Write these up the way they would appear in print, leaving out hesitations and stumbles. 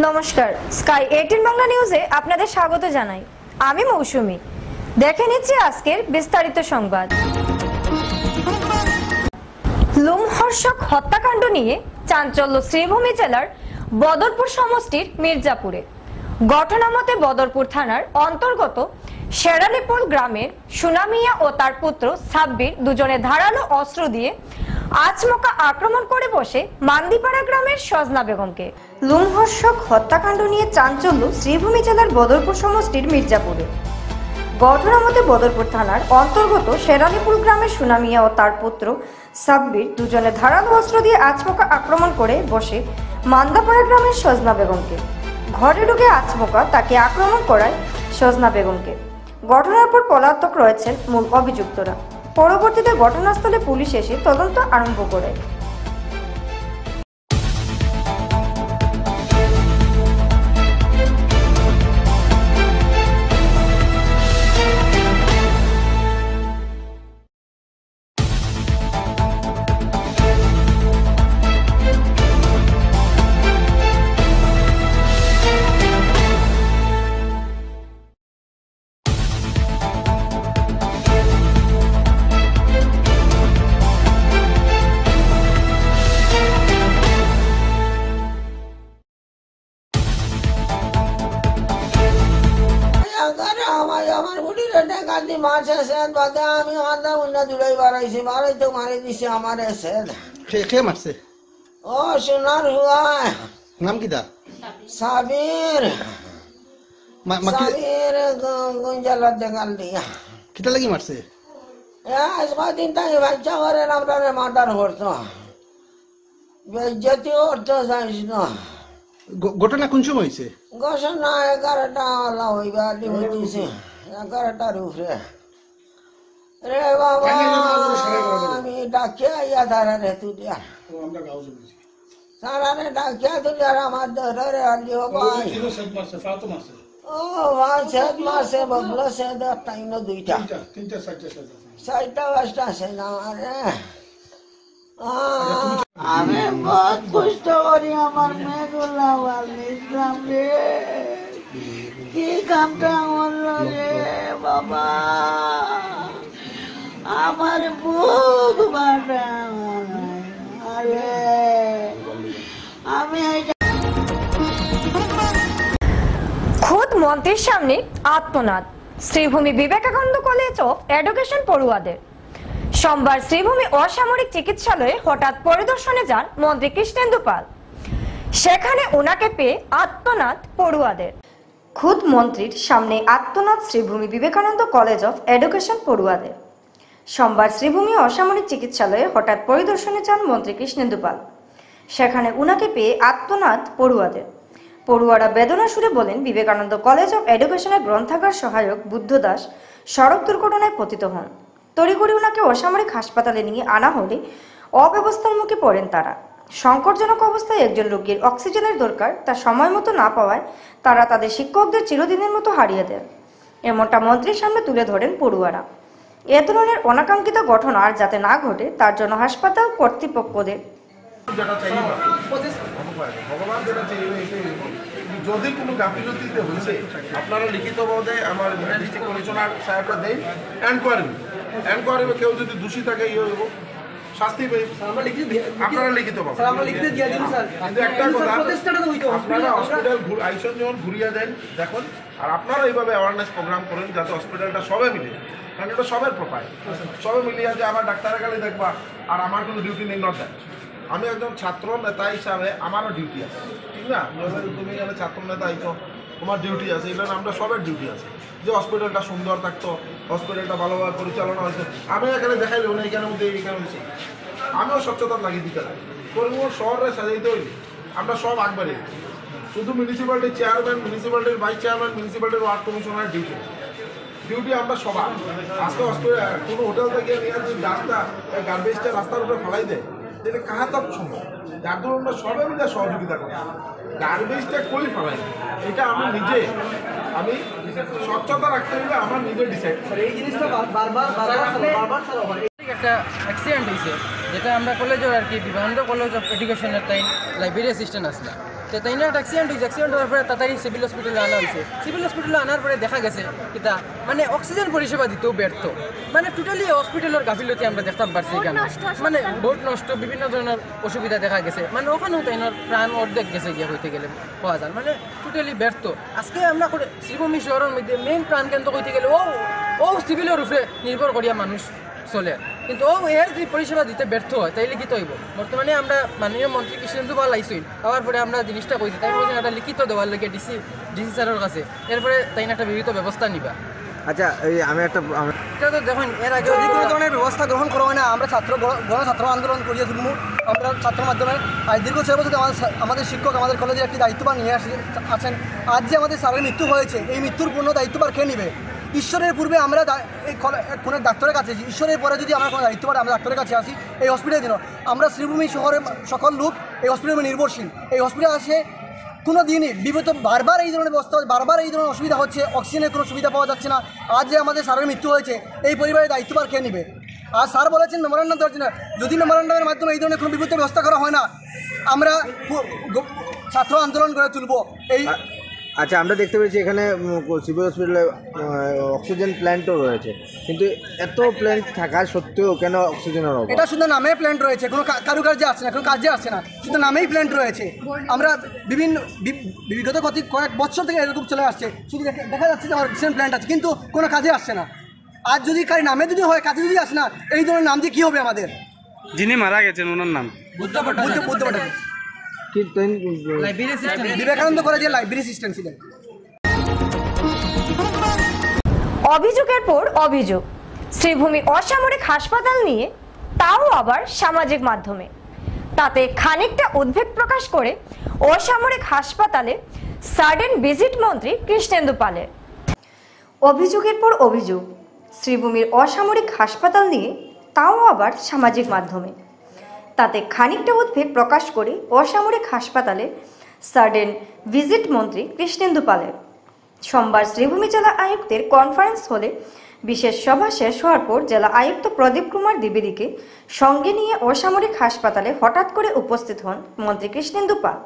নমস্কার, স্কাই 18 বাংলা নিউজে আপনাদের স্বাগত জানাই। আমি মৌসুমী। দেখে নিচ্ছি আজকের বিস্তারিত সংবাদ। লোমহর্ষক হত্যাকাণ্ড নিয়ে চাঞ্চল্য শ্রীভূমি জেলার বদরপুর সমষ্টির মির্জাপুরে। ঘটনা মতে বদরপুর থানার অন্তর্গত শেরালিপুর গ্রামের সুনামিয়া ও তার পুত্র সাব্বির দুজনে ধারালো অস্ত্র দিয়ে আচমকা আক্রমণ করে বসে মান্দিপাড়া গ্রামের সজনা বেগমকে। লোমহর্ষক হত্যাকাণ্ড নিয়ে চাঞ্চল্য শ্রীভূমি জেলার বদরপুর সমষ্টির মির্জাপুরে। ঘটনা মতে বদরপুর থানার অন্তর্গত শেরালিপুর গ্রামের সুনামিয়া ও তার পুত্র সাব্বির দুজনে ধারালো অস্ত্র দিয়ে আচমকা আক্রমণ করে বসে মান্দাপাড়া গ্রামের সজনা বেগমকে। ঘরে ঢুকে আচমকা তাকে আক্রমণ করায় সজনা বেগমকে। ঘটনার পর পলাতক রয়েছেন মূল অভিযুক্তরা। পরবর্তীতে ঘটনাস্থলে পুলিশ এসে তদন্ত আরম্ভ করে। আমি আধা উন্না দুলাই বাড়াইছি মারাই তো মারি দিছে আমার এসেদ কে মারছে? ও সোনার হুয়া নাম কি দা? সাবির সাবির গুঞ্জালার দেখাল দিয়া কিটা লাগি মারছে? আজ কদিন তাই বাচ্চা করে আমরা মার্ডার করতো বেজ্জতি করতো যাইস না। ঘটনা কোন সময় হয়েছে? ঘটনা 11টা হইবা দিছে 11টার উপরে। রে বাবা আমি ডাকে আইয়া ধারারে তুলিয়া ধারারে ডাকিয়া তুলিয়ার আমার ধরে আলি ভাই ও ভাই সেদ মাসে বগলো সেদ টাইম দুইটা চারটা পাঁচটা আছে না আমারে। আমি বহুত কষ্ট করি আমার মেয়েগুলা ইসলাম রে কি কামটা করলো রে বাবা আমার বুক বাটা আরে আমি খোদ মন্ত্রীর সামনে আত্মনাদ Sribhumi Vivekananda college of education পড়ুয়াদের। সোমবার শ্রীভূমি অসামরিক চিকিৎসালয়ে হঠাৎ পরিদর্শনে যান মন্ত্রী কৃষ্ণেন্দু পাল। সেখানে ওনাকে পেয়ে আত্মনাদ পড়ুয়াদের। খোদ মন্ত্রীর সামনে আত্মনাদ Sribhumi Vivekananda college of education পড়ুয়াদের। সোমবার শ্রীভূমি অসামরিক চিকিৎসালয়ে হঠাৎ পরিদর্শনে যান মন্ত্রী কৃষ্ণেন্দু পাল। সেখানে উনাকে পেয়ে আত্মনাদ পড়ুয়াদের। পড়ুয়ারা বেদনা সুরে বলেন, বিবেকানন্দ কলেজ অফ এডুকেশনের গ্রন্থাগার সহায়ক বুদ্ধ দাস সড়ক দুর্ঘটনায় পতিত হন। তড়িঘড়ি উনাকে অসামরিক হাসপাতালে নিয়ে আনা হলে অব্যবস্থার মুখে পড়েন তারা। সংকটজনক অবস্থায় একজন রোগীর অক্সিজেনের দরকার, তা সময় মতো না পাওয়ায় তারা তাদের শিক্ষকদের চিরদিনের মতো হারিয়ে দেন। এমনটা মন্ত্রীর সামনে তুলে ধরেন পড়ুয়ারা। এ ধরনের অনাকাঙ্ক্ষিত ঘটনা আর যাতে না ঘটে তার জন্য হাসপাতাল কর্তৃপক্ষদের যদি কোনো গাফিলতিতে হয়েছে আপনারা লিখিতভাবে আমার ডিস্ট্রিক্ট কমিশনার সাহেবরা দেন এনকোয়ারি কেউ যদি দোষী থাকে ইয়ে হইব শাস্তি পাই আপনারা লিখিত কিন্তু একটা কথা আপনারা হসপিটাল আইসন যখন ঘুরিয়ে দেন দেখুন আর আপনারা এইভাবে অ্যাওয়ারনেস প্রোগ্রাম করেন যাতে হসপিটালটা সবে মিলে, কারণ এটা সবের প্রপায় সবে মিলিয়ে যে আমার ডাক্তারের কাছে দেখবা আর আমার কোনো ডিউটি নেই নট দ্যাট। আমি একজন ছাত্র নেতা হিসাবে আমারও ডিউটি আছে, ঠিক না? তুমি এখানে ছাত্র নেতা আইছো তোমার ডিউটি আছে, এটা আমরা সবের ডিউটি আছে যে হসপিটালটা সুন্দর থাকতো, হসপিটালটা ভালোভাবে পরিচালনা হয়েছে। আমি এখানে দেখাইলেও না এখানে মধ্যে এইখানে হয়েছে, আমিও স্বচ্ছতা লাগিয়ে দিতে লাগে। করিমগঞ্জ শহরে সাজাইতে হইলে আমরা সব আগবাড়ি, শুধু মিউনিসিপ্যালিটির চেয়ারম্যান, মিউনিসিপ্যালিটির ভাইস চেয়ারম্যান, মিউনিসিপ্যালিটির ওয়ার্ড কমিশনারের ডিউটি আমরা সবার। আজকে হসপিটাল কোনো হোটেল থেকে নিয়ে আসছি রাস্তা গার্বেজটা রাস্তার উপরে ফেলাই দেয়, যেটা কাহাতার সময় যার ধরুন আমরা সবাই মিলে সহযোগিতা করি। গার্বেজটা কই ফেলাই এটা আমি নিজে স্বচ্ছতা রাখতে হলে আমার নিজে ডিসাইড। এই জিনিসটা বারবার একটা অ্যাক্সিডেন্ট হয়েছে যেটা আমরা কলেজের আর কি বিবেকানন্দ কলেজ অফ এডুকেশনের তাই লাইব্রেরি অ্যাসিস্ট্যান্ট আসলাম। তো তাই না একটা অ্যাক্সিডেন্ট হয়েছে, অ্যাক্সিডেন্ট হওয়ার পরে তাড়াতাড়ি সিভিল হসপিটালে আনা হয়েছে। সিভিল হসপিটালে আনার পরে দেখা গেছে কিতা মানে অক্সিজেন পরিষেবা দিতেও ব্যর্থ, মানে টোটালি হসপিটালের গাফিলতি আমরা দেখতে পারছি এখানে, মানে বহুত নষ্ট, বিভিন্ন ধরনের অসুবিধা দেখা গেছে, মানে ওখানেও তাই প্রাণ অর্ধেক গেছে গিয়ে হইতে গেলে পাওয়া যায়, মানে টোটালি ব্যর্থ। আজকে আমরা শ্রীভূমি শহরের মধ্যে মেইন প্রাণকেন্দ্র হইতে গেলে ও সিভিলের উপরে নির্ভর করিয়া মানুষ চলে, কিন্তু এর যদি পরিষেবা দিতে ব্যর্থ হয় তাই লিখিত হইব। বর্তমানে আমরা মাননীয় মন্ত্রী কৃষ্ণেন্দু পাল আইসইল, হওয়ার পরে আমরা জিনিসটা কইছি, তাই বলছেন একটা লিখিত দেওয়ার লেগে ডিসি স্যারের কাছে, এরপরে তাই একটা বিহিত ব্যবস্থা নিবা। আচ্ছা, এই আমি একটা এটা তো দেখুন এর আগে যদি কোনো ধরনের ব্যবস্থা গ্রহণ করা হয় না, আমরা ছাত্র আন্দোলন করিয়ে তুলব। আমরা ছাত্র মাধ্যমে আজ দীর্ঘ 6 বছর আমাদের শিক্ষক আমাদের কলেজের একটি দায়িত্বভার নিয়ে আছেন। আজ যে আমাদের স্যারের মৃত্যু হয়েছে, এই মৃত্যুর পূর্ণ দায়িত্বভার কে নেবে? ঈশ্বরের পূর্বে আমরা এই কোনো ডাক্তারের কাছে, ঈশ্বরের পরে যদি আমরা কোনো দায়িত্বভার আমরা ডাক্তারের কাছে আসি, এই হসপিটালের জন্য আমরা শ্রীভূমি শহরের সকল লোক এই হসপিটালে নির্ভরশীল। এই হসপিটাল আসে কোনো দিনই বিগত বারবার এই ধরনের ব্যবস্থা, বারবার এই ধরনের অসুবিধা হচ্ছে, অক্সিজেনের কোনো সুবিধা পাওয়া যাচ্ছে না। আজ যে আমাদের স্যারের মৃত্যু হয়েছে, এই পরিবারের দায়িত্বভার কে নেবে? আর স্যার বলেছেন মেমোরান্ডাম দেওয়ার জন্য, যদি মেমোরান্ডামের মাধ্যমে এই ধরনের কোনো বিপদের ব্যবস্থা করা হয় না, আমরা ছাত্র আন্দোলন করে তুলব। এই আচ্ছা, আমরা দেখতে পেয়েছি এখানে সিভিল হসপিটালে অক্সিজেন প্ল্যান্টও রয়েছে, কিন্তু এত প্ল্যান্ট থাকা সত্ত্বেও কেন অক্সিজেনের অভাব? এটা শুধু নামে প্ল্যান্ট রয়েছে, কোনো কারুকার্যে আসছে না, কোনো কাজে আসছে না, শুধু নামেই প্ল্যান্ট রয়েছে। আমরা বিগত কয়েক বছর থেকে এরকম চলে আসছে, শুধু দেখা যাচ্ছে যে অক্সিজেন প্ল্যান্ট আছে, কিন্তু কোনো কাজে আসছে না। আর যদি নামে যদি হয়, কাজে যদি আসে না, এই ধরনের নাম দিয়ে কী হবে আমাদের? যিনি মারা গেছেন ওনার নাম বুদ্ধ ভট্টাচার্য, বিবেকানন্দ কলেজের লাইব্রেরি সিস্টেম ছিলেন। অভিযোগের পর অভিযোগ শ্রীভূমি অসামরিক হাসপাতাল নিয়ে, তাও আবার সামাজিক মাধ্যমে। তাতে খানিকটা উদ্বেগ প্রকাশ করে অসামরিক হাসপাতালে সাডেন ভিজিট মন্ত্রী কৃষ্ণেন্দু পালের। অভিযোগের পর অভিযোগ শ্রীভূমির অসামরিক হাসপাতাল নিয়ে, তাও আবার সামাজিক মাধ্যমে। তাতে খানিকটা উদ্বেগ প্রকাশ করে অসামরিক হাসপাতালে সাডেন ভিজিট মন্ত্রী কৃষ্ণেন্দু পালের। সোমবার শ্রীভূমি জেলা আয়ুক্তের কনফারেন্স হলে বিশেষ সভা শেষ হওয়ার পর জেলা আয়ুক্ত প্রদীপ কুমার দ্বিবেদীকে সঙ্গে নিয়ে অসামরিক হাসপাতালে হঠাৎ করে উপস্থিত হন মন্ত্রী কৃষ্ণেন্দু পাল।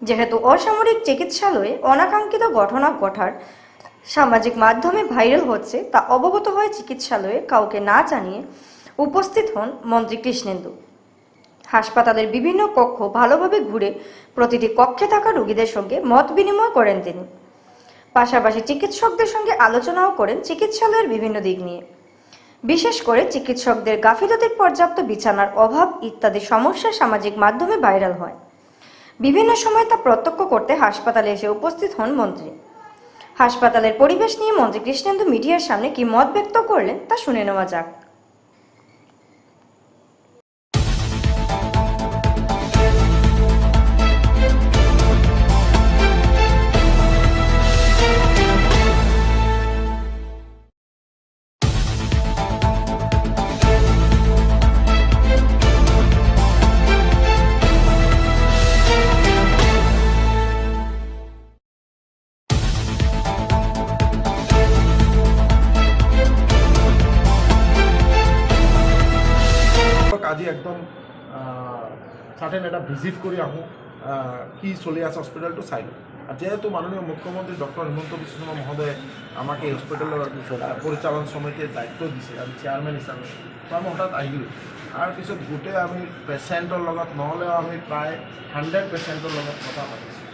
যেহেতু অসামরিক চিকিৎসালয়ে অনাকাঙ্ক্ষিত ঘটনা ঘটার সামাজিক মাধ্যমে ভাইরাল হচ্ছে, তা অবগত হয়ে চিকিৎসালয়ে কাউকে না জানিয়ে উপস্থিত হন মন্ত্রী কৃষ্ণেন্দু। হাসপাতালের বিভিন্ন কক্ষ ভালোভাবে ঘুরে প্রতিটি কক্ষে থাকা রোগীদের সঙ্গে মত বিনিময় করেন তিনি। পাশাপাশি চিকিৎসকদের সঙ্গে আলোচনাও করেন চিকিৎসালয়ের বিভিন্ন দিক নিয়ে, বিশেষ করে চিকিৎসকদের গাফিলতির, পর্যাপ্ত বিছানার অভাব ইত্যাদি সমস্যা সামাজিক মাধ্যমে ভাইরাল হয়। বিভিন্ন সময় তা প্রত্যক্ষ করতে হাসপাতালে এসে উপস্থিত হন মন্ত্রী। হাসপাতালের পরিবেশ নিয়ে মন্ত্রী কৃষ্ণেন্দু মিডিয়ার সামনে কি মত ব্যক্ত করলেন তা শুনে নেওয়া যাক। আজি একদম সার্টেন একটা ভিজিট করে আহোঁ, কি চলি আছে হসপিটালটো চাই লওঁ। আর যেহেতু মাননীয় মুখ্যমন্ত্রী ডক্টর হিমন্ত বিশ্ব শর্মা মহোদয়ে আমাকে এই হসপিটালের পরিচালন সমিতির দায়িত্ব দিছে, আমি চেয়ারম্যান হিসাবে। তো আমি হঠাৎ আহিলোঁ, আর পিছত গোটেই আমি পেচেণ্টৰ লগত নহ'লেও আমি প্ৰায় 100 পেচেণ্টৰ লগত কথা পাতিছোঁ।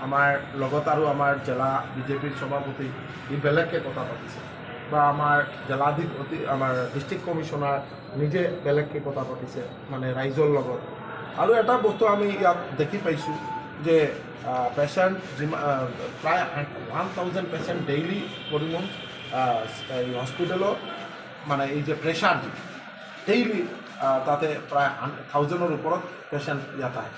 আমাৰ লগত আৰু আমাৰ জেলা বিজেপিৰ সভাপতি ই বেলেগকৈ কথা পাতিছে, বা আমাৰ জেলাধিপতি আমাৰ ডিষ্ট্ৰিক্ট কমিশ্যনাৰ নিজে বেলেগকৈ কথা পাতিছে, মানে ৰাইজৰ লগত। আৰু এটা বস্তু আমি ইয়াত দেখি পাইছোঁ যে পেচেণ্ট প্ৰায় 1000 পেচেণ্ট ডেইলি পৰিমাণ এই হস্পিটেলত, মানে এই যে প্ৰেছাৰ ডেইলি তাতে প্ৰায় 1000-ৰ ওপৰত পেচেণ্ট ইয়াত আহে।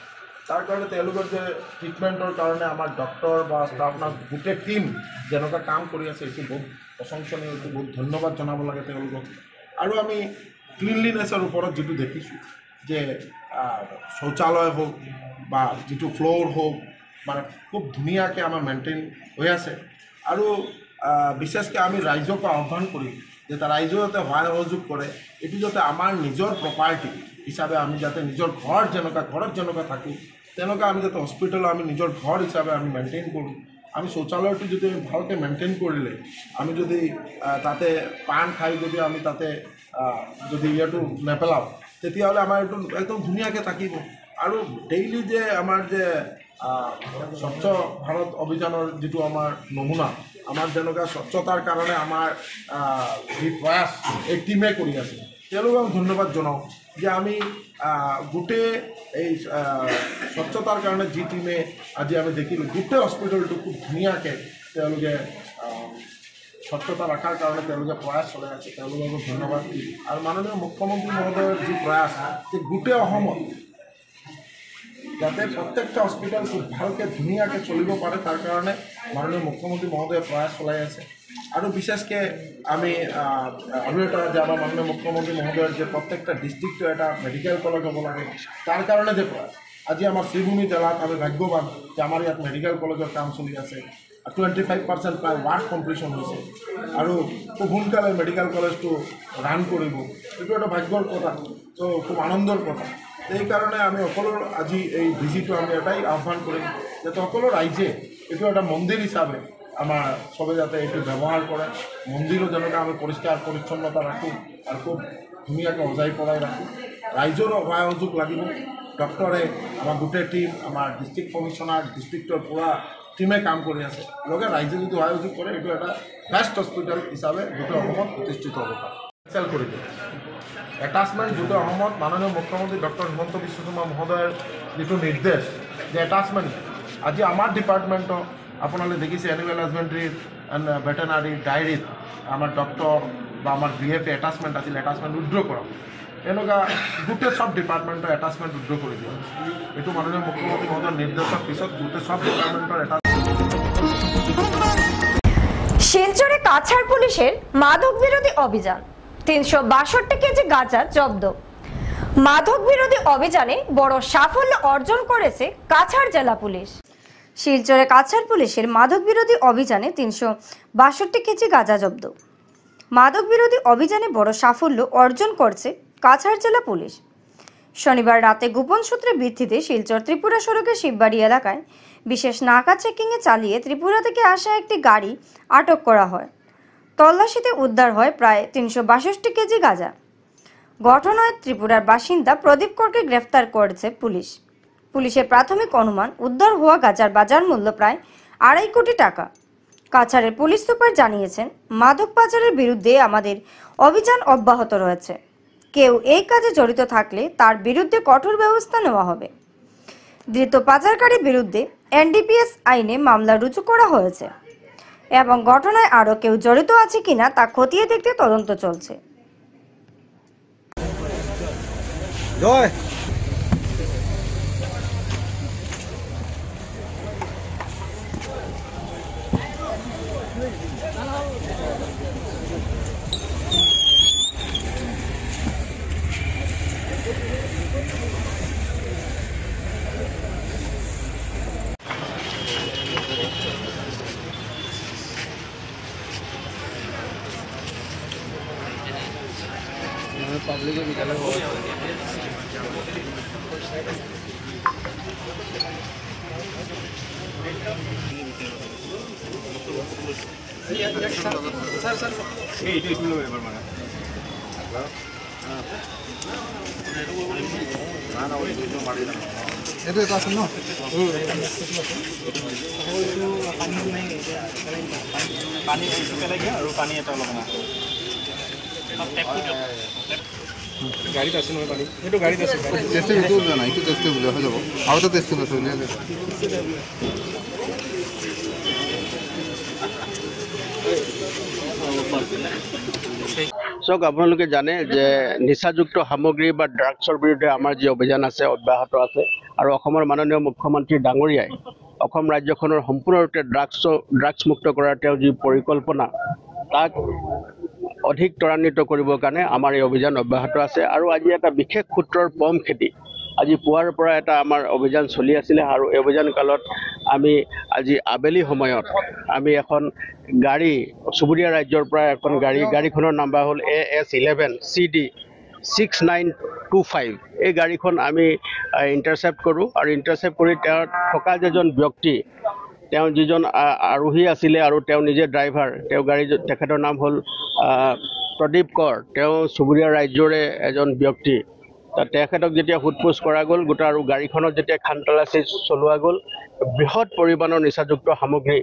তাৰ কাৰণে তেওঁলোকৰ যে ট্ৰিটমেণ্টৰ কাৰণে আমাৰ ডক্টৰ বা ষ্টাফ নাৰ্ছ গোটেই টিম যেনেকুৱা কাম কৰি আছে, এইটো বহুত প্ৰশংসনীয়, এইটো বহুত ধন্যবাদ জনাব লাগে তেওঁলোকক। আৰু আমি ক্লিনলিনেছৰ ওপৰত যিটো দেখিছোঁ যে শৌচালয় হোক বা যিটো ফ্ল'ৰ হোক, মানে খুব ধুনীয়াকৈ আমাৰ মেইনটেইন হৈ আছে। আৰু বিশেষকৈ আমি ৰাইজকো আহ্বান কৰিম যে ৰাইজেও যাতে সহায় সহযোগ কৰে, এইটো যাতে আমাৰ নিজৰ প্ৰপাৰ্টি হিচাপে আমি যাতে নিজৰ ঘৰত যেনেকুৱা থাকোঁ তেনেকুৱা আমি যাতে হস্পিটেল আমি নিজৰ ঘৰ হিচাপে আমি মেইনটেইন কৰোঁ। আমি শৌচালয়টো যদি আমি ভালকৈ মেইনটেইন কৰিলে, আমি যদি তাতে পান খাই যদি আমি তাতে যদি ইয়াতো নেপেলাওঁ, তেতিয়াহ'লে আমাৰ এইটো একদম ধুনীয়াকৈ থাকিব। আৰু ডেইলি যে আমাৰ যে স্বচ্ছ ভাৰত অভিযানৰ যিটো আমাৰ নমুনা, আমাৰ যেনেকুৱা স্বচ্ছতাৰ কাৰণে আমাৰ যি প্ৰয়াস এই টীমে কৰি আছে, তেওঁলোকক ধন্যবাদ জনাওঁ যে আমি গোটেই এই স্বচ্ছতাৰ কাৰণে যি টীমে আজি আমি দেখিলোঁ গোটেই হস্পিটেলটো খুব ধুনীয়াকৈ তেওঁলোকে স্বচ্ছতা ৰখাৰ কাৰণে তেওঁলোকে প্ৰয়াস চলাই আছে, তেওঁলোকক ধন্যবাদ। আৰু মাননীয় মুখ্যমন্ত্ৰী মহোদয়ৰ যি প্ৰয়াস যে গোটেই অসমত যাতে প্ৰত্যেকটা হস্পিটেল খুব ভালকৈ ধুনীয়াকৈ চলিব পাৰে, তাৰ কাৰণে মাননীয় মুখ্যমন্ত্ৰী মহোদয়ে প্ৰয়াস চলাই আছে। আৰু বিশেষকৈ আমি আৰু এটা যে আমাৰ মাননীয় মুখ্যমন্ত্ৰী মহোদয়ৰ যে প্ৰত্যেকটা ডিষ্ট্ৰিক্টৰ এটা মেডিকেল কলেজ হ'ব লাগে, তাৰ কাৰণে যে প্ৰয়াস। আজি আমাৰ শ্ৰীভূমি জিলাত আমি ভাগ্যৱান যে আমাৰ ইয়াত মেডিকেল কলেজৰ কাম চলি আছে, 25% প্ৰায় ৱাৰ্ক কমপ্লিশ্যন হৈছে, আৰু খুব সোনকালে মেডিকেল কলেজটো ৰান কৰিব। এইটো এটা ভাগ্যৰ কথা, তো খুব আনন্দৰ কথা। সেইকাৰণে আমি সকলো আজি এই ভিজিটো আমি এটাই আহ্বান কৰিম যাতে সকলো ৰাইজে এইটো এটা মন্দিৰ হিচাপে আমাৰ চবে যাতে এইটো ব্যৱহাৰ কৰে। মন্দিৰো যেনেকৈ আমি পৰিষ্কাৰ পৰিচ্ছন্নতা ৰাখোঁ আৰু খুব ধুনীয়াকৈ সজাই পৰাই ৰাখোঁ। ৰাইজৰো সহযোগ লাগিব। ডক্টৰে আমাৰ গোটেই টীম, আমাৰ ডিষ্ট্ৰিক্ট কমিশ্যনাৰ, ডিষ্ট্ৰিক্টৰ পুৰা টীমে কাম কৰি আছে। লগে ৰাইজে যদি সহযোগ কৰে, এইটো এটা বেষ্ট হস্পিটেল হিচাপে গোটেই অসমত প্ৰতিষ্ঠিত হ'ব পাৰে। কেঞ্চেল কৰি দিয়ে এটাচমেণ্ট গোটেই অসমত মাননীয় মুখ্যমন্ত্ৰী ডক্টৰ হিমন্ত বিশ্ব শৰ্মা মহোদয়ৰ যিটো নিৰ্দেশ যে এটাচমেণ্ট, আজি আমাৰ ডিপাৰ্টমেণ্টৰ আপোনালোকে দেখিছে এনিমেল হাজবেণ্ডাৰী এণ্ড ভেটেনাৰী ডায়েৰীত আমাৰ ডক্টৰ বা আমাৰ BF এটাচমেণ্ট আছিল, এটাচমেণ্ট উইথড্ৰ কৰা। এনেকুৱা গোটেই চব ডিপাৰ্টমেণ্টৰ এটাচমেণ্ট উইথড্ৰ কৰি দিয়া। এইটো মাননীয় মুখ্যমন্ত্ৰী মহোদয়ৰ নিৰ্দেশৰ পিছত গোটেই চব ডিপাৰ্টমেণ্টৰ এটা। শিলচরে কাছাড় পুলিশের মাদক বিরোধী অভিযান, 362 কেজি গাঁজা জব্দ। মাদক বিরোধী অভিযানে বড় সাফল্য অর্জন করেছে কাছাড় জেলা পুলিশ। শিলচরে কাছাড় পুলিশের মাদক বিরোধী অভিযানে 362 কেজি গাঁজা জব্দ। মাদক বিরোধী অভিযানে বড় সাফল্য অর্জন করছে কাছাড় জেলা পুলিশ। শনিবার রাতে গোপন সূত্রের ভিত্তিতে শিলচর ত্রিপুরা সড়কের শিববাড়ি এলাকায় বিশেষ নাকা চেকিংয়ে চালিয়ে ত্রিপুরা থেকে আসা একটি গাড়ি আটক করা হয়। তল্লাশিতে উদ্ধার হয় প্রায় 362 কেজি গাঁজা। ঘটনায় ত্রিপুরার বাসিন্দা প্রদীপ করকে গ্রেফতার করেছে পুলিশ। পুলিশের প্রাথমিক অনুমান উদ্ধার হওয়া গাঁজার বাজার মূল্য প্রায় 2.5 কোটি টাকা। কাছাড়ের পুলিশ সুপার জানিয়েছেন, মাদক পাচারের বিরুদ্ধে আমাদের অভিযান অব্যাহত রয়েছে। কেউ এই কাজে জড়িত থাকলে তার বিরুদ্ধে কঠোর ব্যবস্থা নেওয়া হবে। ধৃত পাচারকারীর বিরুদ্ধে NDPS আইনে মামলা রুজু করা হয়েছে এবং ঘটনায় আরও কেউ জড়িত আছে কিনা তা খতিয়ে দেখতে তদন্ত চলছে। জয় पब्लिक विद्यालय এইটো এটা আছে ন পানী পেলাই দিয়া আৰু পানী এটা অলপ গাড়ীত আছে নহয় পানী এইটো গাড়ীত আছে টেষ্ট এইটো নাই এইটো টেষ্ট বুলি হৈ যাব আৰু এটা টেষ্ট আছে উলিয়াই দে চাওক আপোনালোকে জানে যে নিচাযুক্ত সামগ্ৰী বা ড্ৰাগছৰ বিৰুদ্ধে আমাৰ যি অভিযান আছে অব্যাহত আছে আৰু অসমৰ মাননীয় মুখ্যমন্ত্ৰী ডাঙৰীয়াই অসম ৰাজ্যখনৰ সম্পূৰ্ণৰূপে ড্ৰাগছ মুক্ত কৰাৰ তেওঁ যি পৰিকল্পনা তাক অধিক ত্বৰান্বিত কৰিবৰ কাৰণে আমাৰ এই অভিযান অব্যাহত আছে। আৰু আজি এটা বিশেষ সূত্ৰৰ পম খেতি আজি পুৱাৰ পৰা এটা আমাৰ অভিযান চলি আছিলে আৰু এই অভিযান কালত আমি আজি আবেলি সময়ত আমি এখন গাড়ী চুবুৰীয়া ৰাজ্যৰ পৰা এখন গাড়ীখনৰ নাম্বাৰ হ'ল AS11 CD 6925 এই গাড়ীখন আমি ইণ্টাৰচেপ্ট কৰোঁ আৰু ইণ্টাৰচেপ্ট কৰি তেওঁ থকা যেজন ব্যক্তি তেওঁ যিজন আৰোহী আছিলে আৰু তেওঁ নিজে ড্ৰাইভাৰ তেওঁ তেখেতৰ নাম হ'ল প্ৰদীপ কৌৰ তেওঁ চুবুৰীয়া ৰাজ্যৰে এজন ব্যক্তি তেখেতক যেতিয়া সোধপোছ কৰা গ'ল গোটেই আৰু গাড়ীখনত যেতিয়া খানতলাচি চলোৱা গ'ল বৃহৎ পৰিমাণৰ নিচাযুক্ত সামগ্ৰী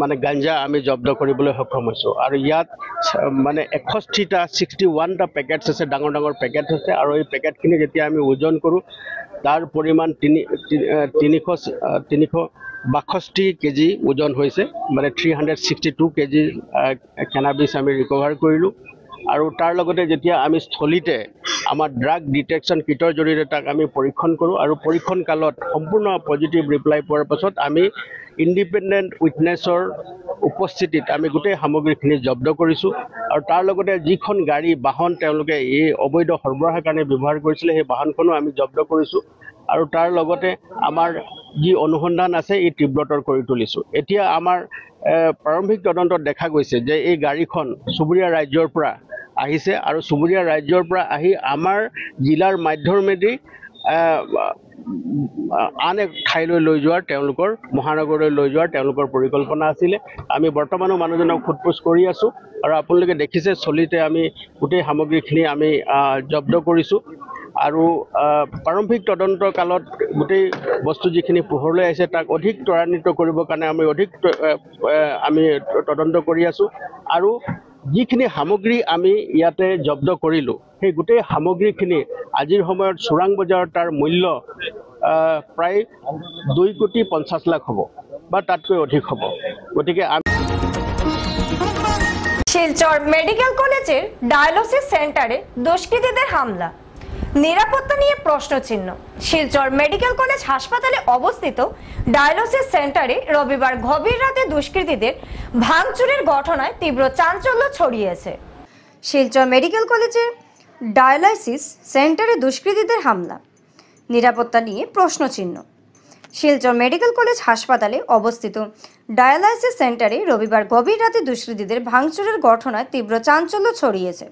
মানে গাঞ্জা আমি জব্দ কৰিবলৈ সক্ষম হৈছোঁ আৰু ইয়াত মানে 61টা পেকেটছ আছে ডাঙৰ ডাঙৰ পেকেটছ আছে আৰু এই পেকেটখিনি যেতিয়া আমি ওজন কৰোঁ তাৰ পৰিমাণ 362 কেজি ওজন হৈছে মানে 362 কেজি কেনাবিছ আমি ৰিকভাৰ কৰিলোঁ আৰু তাৰ লগতে যেতিয়া আমি স্থলীতে আমাৰ ড্ৰাগ ডিটেকশ্যন কিটৰ জৰিয়তে তাক আমি পৰীক্ষণ কৰোঁ আৰু পৰীক্ষণ কালত সম্পূৰ্ণ পজিটিভ ৰিপ্লাই পোৱাৰ পাছত আমি ইণ্ডিপেণ্ডেণ্ট উইটনেছৰ উপস্থিতিত আমি গোটেই সামগ্ৰীখিনি জব্দ কৰিছোঁ আৰু তাৰ লগতে যিখন গাড়ী বাহন তেওঁলোকে এই অবৈধ সৰবৰাহৰ কাৰণে ব্যৱহাৰ কৰিছিলে সেই বাহনখনো আমি জব্দ কৰিছোঁ আৰু তাৰ লগতে আমাৰ যি অনুসন্ধান আছে এই তীব্ৰতৰ কৰি তুলিছোঁ এতিয়া আমাৰ প্ৰাৰম্ভিক তদন্তত দেখা গৈছে যে এই গাড়ীখন চুবুৰীয়া ৰাজ্যৰ পৰা আহিছে আৰু চুবুৰীয়া ৰাজ্যৰ পৰা আহি আমাৰ জিলাৰ মাধ্যমেদি আন এক ঠাইলৈ লৈ যোৱাৰ তেওঁলোকৰ মহানগৰলৈ লৈ যোৱাৰ তেওঁলোকৰ পৰিকল্পনা আছিলে আমি বৰ্তমানো মানুহজনক সোধপোছ কৰি আছোঁ আৰু আপোনালোকে দেখিছে চলিতে আমি গোটেই সামগ্ৰীখিনি আমি জব্দ কৰিছোঁ আৰু প্ৰাৰম্ভিক তদন্ত কালত গোটেই বস্তু যিখিনি পোহৰলৈ আহিছে তাক অধিক ত্বৰান্বিত কৰিবৰ কাৰণে আমি তদন্ত কৰি আছোঁ আৰু যিখিনি সামগ্ৰী আমি ইয়াতে জব্দ কৰিলোঁ সেই গোটেই সামগ্ৰীখিনি আজিৰ সময়ত চোৰাং বজাৰত তাৰ মূল্য প্ৰায় 2,50,00,000 হ'ব বা তাতকৈ অধিক হ'ব গতিকে শিলচর মেডিকেল কলেজের ডায়ালিসিস সেন্টারে দুষ্কৃতীদের হামলা নিরাপত্তা নিয়ে প্রশ্নচিহ্ন শিলচর মেডিকেল কলেজ হাসপাতালে অবস্থিত ডায়ালিসিস সেন্টারে রবিবার গভীর রাতে দুষ্কৃতীদের ভাঙচুরের ঘটনায় তীব্র চাঞ্চল্য ছড়িয়েছে। শিলচর মেডিকেল কলেজের ডায়ালিসিস সেন্টারে দুষ্কৃতীদের হামলা নিরাপত্তা নিয়ে প্রশ্নচিহ্ন শিলচর মেডিকেল কলেজ হাসপাতালে অবস্থিত ডায়ালাইসিস সেন্টারে রবিবার গভীর রাতে দুষ্কৃতীদের ভাঙচুরের ঘটনায় তীব্র চাঞ্চল্য ছড়িয়েছে।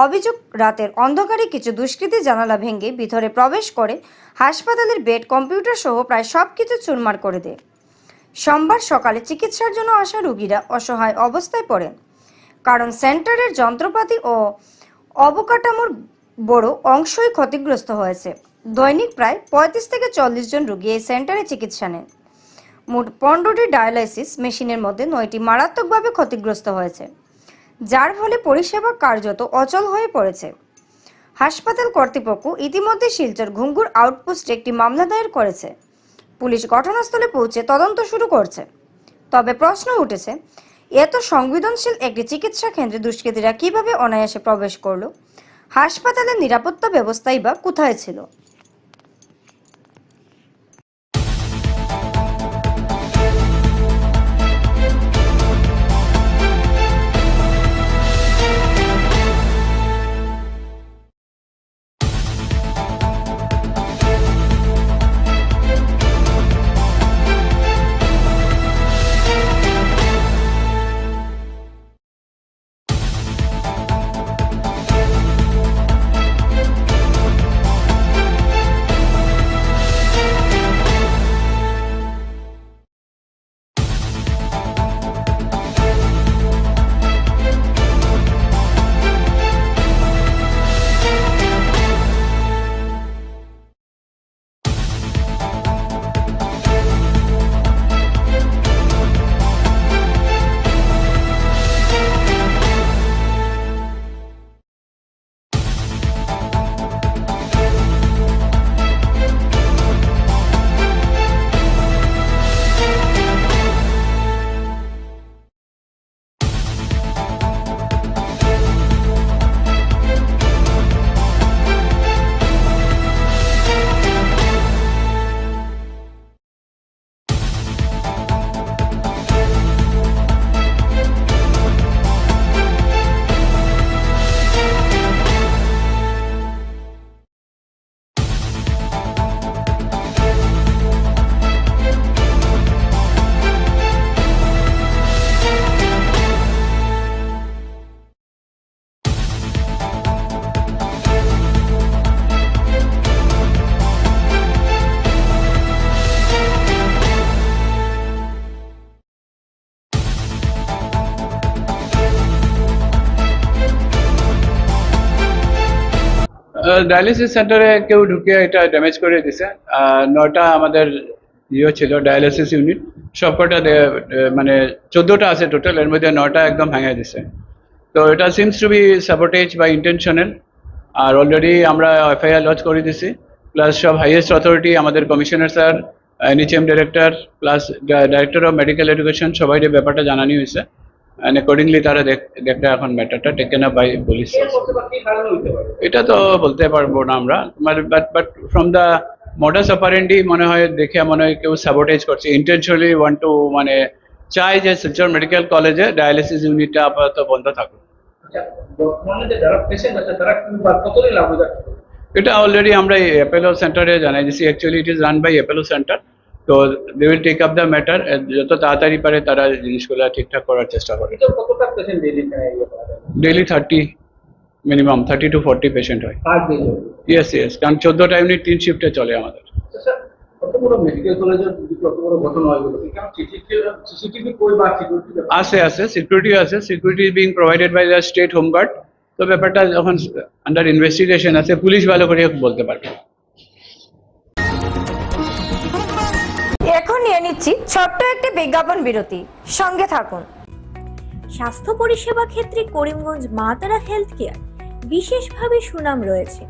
অভিযোগ রাতের অন্ধকারে কিছু দুষ্কৃতী জানালা ভেঙে ভিতরে প্রবেশ করে হাসপাতালের বেড কম্পিউটার সহ প্রায় সব কিছু চুরমার করে দেয়। সোমবার সকালে চিকিৎসার জন্য আসা রোগীরা অসহায় অবস্থায় পড়েন কারণ সেন্টারের যন্ত্রপাতি ও অবকাঠামোর বড় অংশই ক্ষতিগ্রস্ত হয়েছে। দৈনিক প্রায় 35 থেকে 40 জন রোগী এই সেন্টারে চিকিৎসা নেন। মোট 15টি ডায়ালাইসিস মেশিনের মধ্যে 9টি মারাত্মকভাবে ক্ষতিগ্রস্ত হয়েছে, যার ফলে পরিষেবা কার্যত অচল হয়ে পড়েছে। হাসপাতাল কর্তৃপক্ষ ইতিমধ্যে শিলচর ঘুঙ্গুর আউটপোস্টে একটি মামলা দায়ের করেছে। পুলিশ ঘটনাস্থলে পৌঁছে তদন্ত শুরু করছে। তবে প্রশ্ন উঠেছে, এত সংবেদনশীল একটি চিকিৎসা কেন্দ্রে দুষ্কৃতীরা কিভাবে অনায়াসে প্রবেশ করলো? হাসপাতালের নিরাপত্তা ব্যবস্থাই বা কোথায় ছিল? ডায়ালিসিস সেন্টারে কেউ ঢুকে এটা ড্যামেজ করে দিছে। 9টা আমাদের ছিল ডায়ালিসিস ইউনিট, সবকটা মানে 14টা আছে টোটাল, এর মধ্যে 9টা একদম ভেঙে দিছে। তো এটা সিমস টু বি সাবোটেজ বা ইন্টেনশনাল। আর অলরেডি আমরা এফআইআর লঞ্চ করে দিছি, প্লাস সব হাইয়েস্ট অথরিটি, আমাদের commissioner sir, NHM director, plus director of medical education, সবাই বাব্যাপারটা জানানি হয়েছে। অ্যান্ড অ্যাকর্ডিংলি তারা দেখতে এখন ম্যাটারটা টেকেন আপ বাই পুলিশ। এটা তো বলতে পারবো না আমরা, but from the modus operandi মনে হয় দেখে মনে হয় কেউ সাবোটেজ করছে, ইন্টেনশনালি ওয়ান্ট টু, মানে চাই যে শিলচর মেডিকেল কলেজে ডায়ালিসিস ইউনিটটা আপাতত বন্ধ থাকুক। এটা অলরেডি আমরা অ্যাপেলো সেন্টারে জানাই দিছি। Actually it is run by Apollo centre, তো they will take up the matter. যত তাড়াতাড়ি পারে তারা জিনিসগুলো ঠিকঠাক করার চেষ্টা করে। ডেইলি 30 মিনিমাম 30 to 40 পেশেন্ট হয়। ইয়েস, কারণ 14টা ইউনিট 3 শিফটে চলে আমাদের। আছে সিকিউরিটি আছে, security being provided by the state home guard. তো ব্যাপারটা যখন আন্ডার ইনভেস্টিগেশন আছে, পুলিশ ভালো করে বলতে পারবে। এখন নিয়ে নিচ্ছি ছোট্ট একটি বিজ্ঞাপন বিরতি, সঙ্গে থাকুন। স্বাস্থ্য পরিষেবা ক্ষেত্রে করিমগঞ্জ মা তারা হেলথ কেয়ার বিশেষভাবে সুনাম রয়েছে।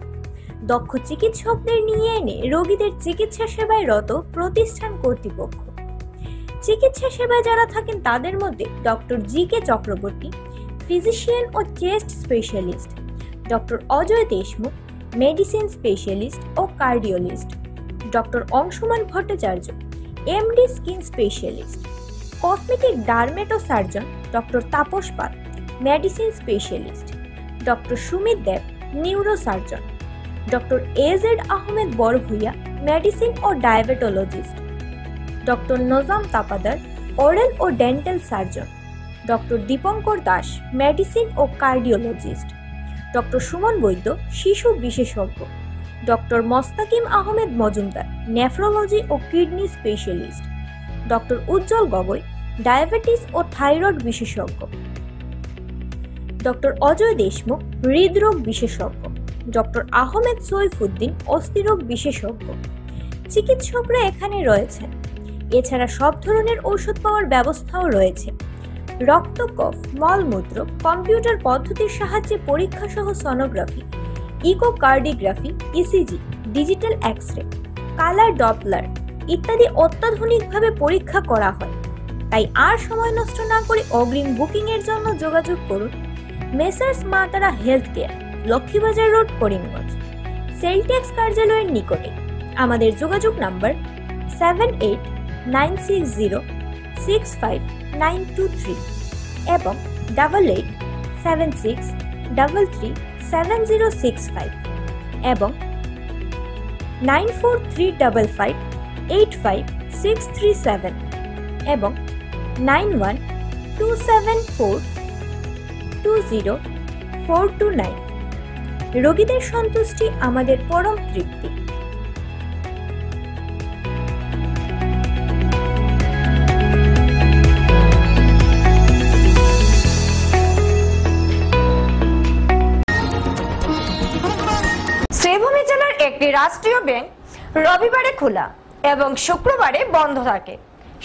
দক্ষ চিকিৎসকদের নিয়ে এনে রোগীদের চিকিৎসা সেবায় রত প্রতিষ্ঠান কর্তৃপক্ষ। চিকিৎসা সেবায় যারা থাকেন তাদের মধ্যে ডক্টর জি.কে. চক্রবর্তী, ফিজিশিয়ান ও chest specialist, doctor Ajay Deshmukh, medicine specialist ও cardiologist, doctor Anshuman Bhattacharya, MD skin specialist, cosmetic dermato surgeon doctor Tapas Pal, medicine specialist, doctor Sumit Dev, neuro surgeon, doctor A Z Ahmed Barbhuiya, medicine ও diabetologist, doctor Nazam Tapadar, oral ও dental surgeon, doctor Dipankar Das, medicine ও cardiologist, doctor Suman Baidya, শিশু বিশেষজ্ঞ, doctor Mostakim Ahmed Majumdar, nephrology ও kidney specialist, doctor উজ্জ্বল Gogoi, diabetes ও thyroid বিশেষজ্ঞ, doctor Ajay Deshmukh, হৃদরোগ বিশেষজ্ঞ, doctor Ahmed Saifuddin, অস্থিরোগ বিশেষজ্ঞ। চিকিৎসকরা এখানে রয়েছেন। এছাড়া সব ধরনের ঔষধ পাওয়ার ব্যবস্থাও রয়েছে। রক্ত, কফ, মলমূত্র, কম্পিউটার পদ্ধতির সাহায্যে পরীক্ষা সহ sonography, echocardiography, ECG, digital X-ray, colour Doppler ইত্যাদি অত্যাধুনিকভাবে পরীক্ষা করা হয়। তাই আর সময় নষ্ট না করে অগ্রিম বুকিং এর জন্য যোগাযোগ করুন মেসার্স মা তারা health care, Laxmibazar road, Karimganj, sell tax কার্যালয়ের নিকটে। আমাদের যোগাযোগ নাম্বার 7896065923 এবং 8876337065 এবং 9435585637 এবং 9127420429। রোগীদের সন্তুষ্টি আমাদের পরম তৃপ্তি। শ্রীভূমি জেলার একটি রাষ্ট্রীয় ব্যাংক রবিবারে খোলা এবং শুক্রবারে বন্ধ থাকে।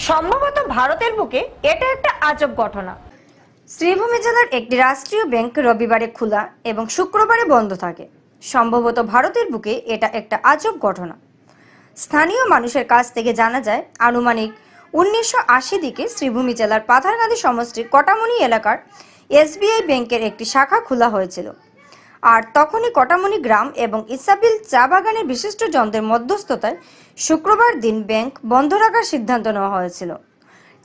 সম্ভবত ভারতের বুকে এটা একটা আজব ঘটনা। শ্রীভূমি জেলার একটি রাষ্ট্রীয় ব্যাংক রবিবারে খোলা এবং শুক্রবারে বন্ধ থাকে। সম্ভবত ভারতের বুকে এটা একটা আজব ঘটনা। স্থানীয় মানুষের কাছ থেকে জানা যায়, আনুমানিক 1980 দিকে শ্রীভূমি জেলার পাথারকান্দি সমষ্টির কটামনি এলাকার এসবিআই ব্যাংকের একটি শাখা খোলা হয়েছিল। আর তখনই কটামনি গ্রাম এবং ইসাবিল চা বাগানের বিশিষ্ট জনদের মধ্যস্থতায় শুক্রবার দিন ব্যাংক বন্ধ রাখার সিদ্ধান্ত নেওয়া হয়েছিল।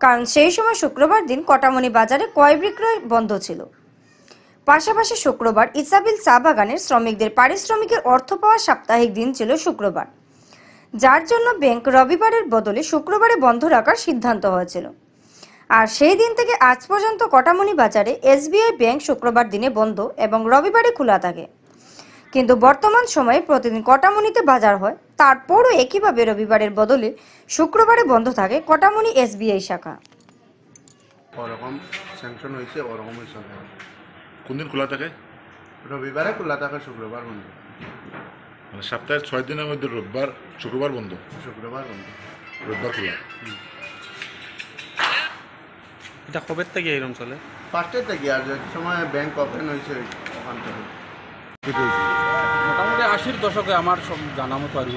কারণ সেই সময় শুক্রবার দিন কটামনি বাজারে ক্রয় বিক্রয় বন্ধ ছিল। পাশাপাশি শুক্রবার ইসাবিল চা বাগানের শ্রমিকদের পারিশ্রমিকের অর্থ পাওয়ার সাপ্তাহিক দিন ছিল শুক্রবার, যার জন্য ব্যাংক রবিবারের বদলে শুক্রবারে বন্ধ রাখার সিদ্ধান্ত হয়েছিল। আর সেই দিন থেকে আজ পর্যন্ত কটামনি বাজারে এসবিআই ব্যাংক শুক্রবার দিনে বন্ধ এবং রবিবারে খোলা থাকে। কিন্তু বর্তমান সময়ে প্রতিদিন কটামনিতে বাজার হয়, তারপরও একইভাবে রবিবারের বদলে শুক্রবারে বন্ধ থাকে কটামনি এসবিআই শাখা। ওরকম স্যাংশন হয়েছে, ওরকমই চলবে। কোন দিন খোলা থাকে? রবিবারে খোলা থাকে, শুক্রবার বন্ধ। মানে সপ্তাহে 6 দিনের মধ্যে রোববার শুক্রবার বন্ধ, রোববার খোলা। এটা কবে থেকে এরকম চলে? ফার্স্টের থেকে, আর এক সময় ব্যাংক ওপেন হয়েছে ওখান থেকে। মোটামুটি 80-র দশকে আমার সব জানা মতো আর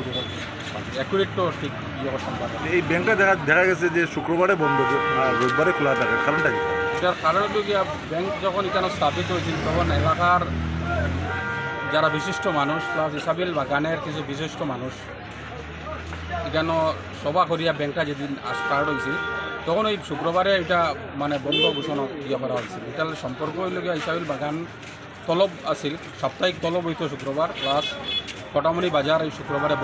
অ্যাকুরেট তো ঠিক ইয়ে করতাম পারে। এই ব্যাংকটা দেখা গেছে যে শুক্রবারে বন্ধ আর রোববারে খোলা থাকে, কারণটা কি? এটার কারণ হলো গিয়া ব্যাংক যখন এখানে স্থাপিত হয়েছিল তখন এলাকার যারা বিশিষ্ট মানুষ প্লাস ইসাবিল বাগানের কিছু বিশিষ্ট মানুষ এখানে সভা করিয়া ব্যাংকটা যেদিন স্টার্ট হয়েছিল তখন ওই শুক্রবারে এটা মানে বন্ধ ঘোষণা ইয়ে করা হয়েছিল। এটার সম্পর্ক হইল গিয়া ইসাবিল বাগান তলব আছিল, সাপ্তাহিক তলব হইতো শুক্রবার, প্লাস কটামনি বাজার এই শুক্রবারে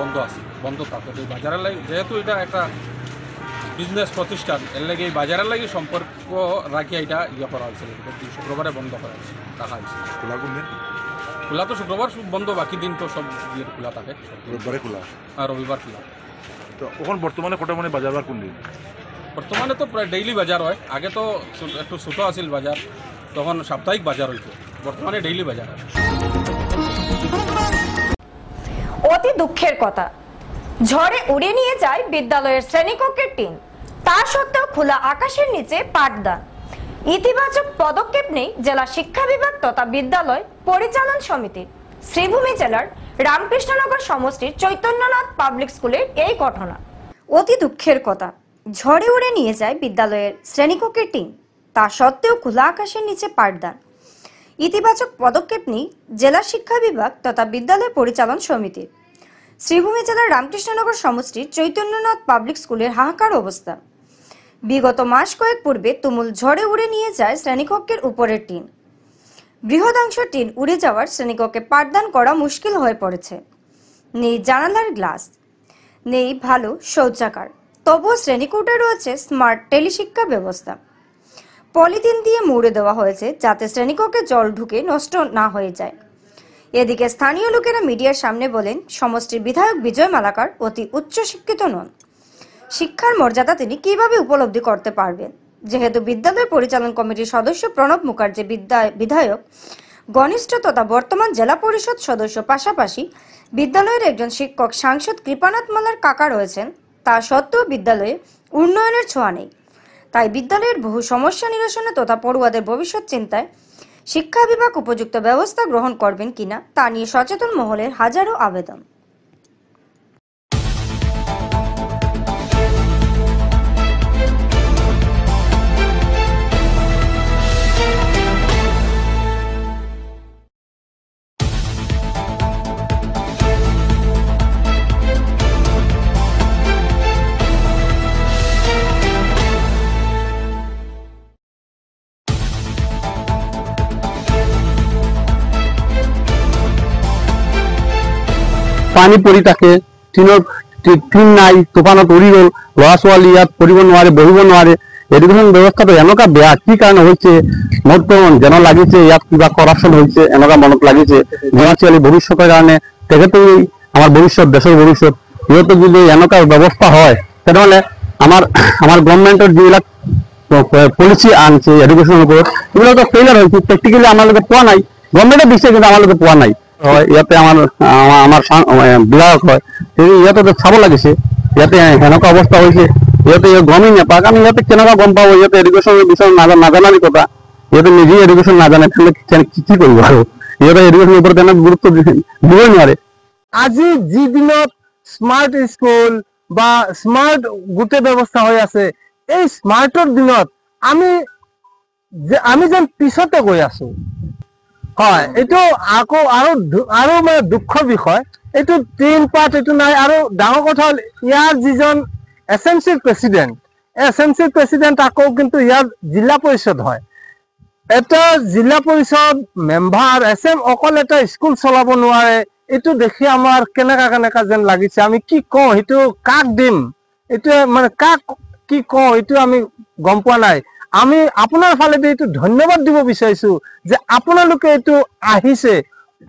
বন্ধ থাকতো। এই বাজারের লাগে যেহেতু এটা একটা বিজনেস প্রতিষ্ঠান, এর লাগে এই বাজারের লাগে সম্পর্ক রাখিয়া এটা ইয়ে করা হয়েছিল, শুক্রবারে বন্ধ করা হয়েছে, রাখা হয়েছে। খোলা তো শুক্রবার বন্ধ, বাকি দিন তো সব দিয়ে খোলা থাকে। রোববারে খোলা আর রবিবার খোলা। তো এখন বর্তমানে কটামনি বাজার বার কোন দিন? বর্তমানে তো প্রায় ডেইলি বাজার হয়, আগে তো একটু ছোটো আছিল বাজার, তখন সাপ্তাহিক বাজার হইতো, বর্তমানে ডেইলি বাজার। অতি দুঃখের কথা, ঝড়ে উড়ে নিয়ে যায় বিদ্যালয়ের শ্রেণীকক্ষের টিন, তা সত্ত্বেও খোলা আকাশের নিচে পাঠদান। ইতিবাচক পদক্ষেপ নেই জেলা শিক্ষা বিভাগ তথা বিদ্যালয় পরিচালন সমিতি। শ্রীভূমি জেলার রামকৃষ্ণনগর সমষ্টির চৈতন্যনাথ পাবলিক স্কুলের এই ঘটনা। অতি দুঃখের কথা, ঝড়ে উড়ে নিয়ে যায় বিদ্যালয়ের শ্রেণীকক্ষের টিন, তা সত্ত্বেও খোলা আকাশের নিচে পাঠদান। ইতিবাচক পদক্ষেপ নেই জেলা শিক্ষা বিভাগ তথা বিদ্যালয় পরিচালন সমিতির। শ্রীভূমি জেলার রামকৃষ্ণনগর সমষ্টির চৈতন্যনাথ পাবলিক স্কুলের হাহাকার অবস্থা। বিগত মাস কয়েক পূর্বে তুমুল ঝড়ে উড়ে নিয়ে যায় শ্রেণীকক্ষের উপরের টিন। বৃহদাংশ টিন উড়ে যাওয়ার শ্রেণীকক্ষে পাঠদান করা মুশকিল হয়ে পড়েছে। নেই জানালার গ্লাস, নেই ভালো শৌচাগার, তবুও শ্রেণীকক্ষে রয়েছে স্মার্ট টেলিশিক্ষা ব্যবস্থা। পলিথিন দিয়ে মুড়ে দেওয়া হয়েছে যাতে শ্রেণীকক্ষে জল ঢুকে নষ্ট না হয়ে যায়। এদিকে স্থানীয় লোকেরা মিডিয়ার সামনে বলেন, সমষ্টির বিধায়ক বিজয় মালাকার অতি উচ্চ শিক্ষিত নন। শিক্ষার মর্যাদা তিনি কিভাবে উপলব্ধি করতে পারবেন, যেহেতু বিদ্যালয় পরিচালন কমিটির সদস্য প্রণব মুখার্জি বিধায়ক ঘনিষ্ঠ তথা বর্তমান জেলা পরিষদ সদস্য, পাশাপাশি বিদ্যালয়ের একজন শিক্ষক সাংসদ কৃপানাথ মালার কাকা রয়েছেন, তা সত্ত্বেও বিদ্যালয়ে উন্নয়নের ছোঁয়া নেই। তাই বিদ্যালয়ের বহু সমস্যা নিরসনে তথা পড়ুয়াদের ভবিষ্যৎ চিন্তায় শিক্ষা বিভাগ উপযুক্ত ব্যবস্থা গ্রহণ করবেন কিনা তা নিয়ে সচেতন মহলের হাজারো আবেদন। পানী পৰি থাকে, টিন নাই, তুফানত উৰি গ'ল, ল'ৰা ছোৱালী ইয়াত পঢ়িব নোৱাৰে, বহিব নোৱাৰে। এডুকেশ্যন ব্যৱস্থাটো এনেকুৱা বেয়া, কি কাৰণে হৈছে মোৰতো যেন লাগিছে ইয়াত কিবা কৰাপশ্যন হৈছে, এনেকুৱা মনত লাগিছে। ল'ৰা ছোৱালী ভৱিষ্যতৰ কাৰণে, তেখেতেই আমাৰ ভৱিষ্যত, দেশৰ ভৱিষ্যত, সিহঁতৰ যদি এনেকুৱা ব্যৱস্থা হয় তেনেহ'লে আমাৰ গভৰ্ণমেণ্টৰ যিবিলাক পলিচি আনছে এডুকেশ্যনৰ ওপৰত, এইবিলাকতো ফেইলাৰ হৈছে। প্ৰেক্টিকেলি আমালোকে পোৱা নাই, গভৰ্ণমেণ্টে দিছে কিন্তু আমালোকে পোৱা নাই। হয় ইয়াতে আমাৰ বিধায়ক হয়, ইয়াতে চাব লাগিছে, ইয়াতে সেনেকুৱা অৱস্থা হৈছে, ইহঁতে গমেই নাপায়। কাৰণ ইহঁতে কেনেকুৱা গম পাব, ইহঁতে এডুকেশ্যনৰ বিষয়ে নাজানাৰ কথা, ইহঁতে নিজেই এডুকেশ্যন নাজানে, কি কৰিব আৰু ইহঁতে এডুকেশ্যনৰ ওপৰত এনেকৈ গুৰুত্ব দিবই নোৱাৰে। আজি যি দিনত স্মাৰ্ট স্কুল বা স্মাৰ্ট গোটেই ব্যৱস্থা হৈ আছে, এই স্মাৰ্টৰ দিনত আমি যেন পিছতে গৈ আছো। হয়, এইটো আকৌ আৰু মানে দুখৰ বিষয়, এইটো টিন পাত এইটো নাই। আৰু ডাঙৰ কথা হ'ল ইয়াৰ যিজন এছএমচি প্ৰেচিডেণ্ট আকৌ কিন্তু ইয়াৰ জিলা পৰিষদ হয়। এটা জিলা পৰিষদ মেম্বাৰ এছএম অকল এটা স্কুল চলাব নোৱাৰে, এইটো দেখি আমাৰ কেনেকা যেন লাগিছে। আমি কি কওঁ, সেইটো কাক দিম, এইটো মানে কাক কি কওঁ এইটো আমি গম পোৱা নাই। আমি আপোনাৰ ফালেদি এইটো ধন্যবাদ দিব বিচাৰিছো যে আপোনালোকে এইটো আহিছে,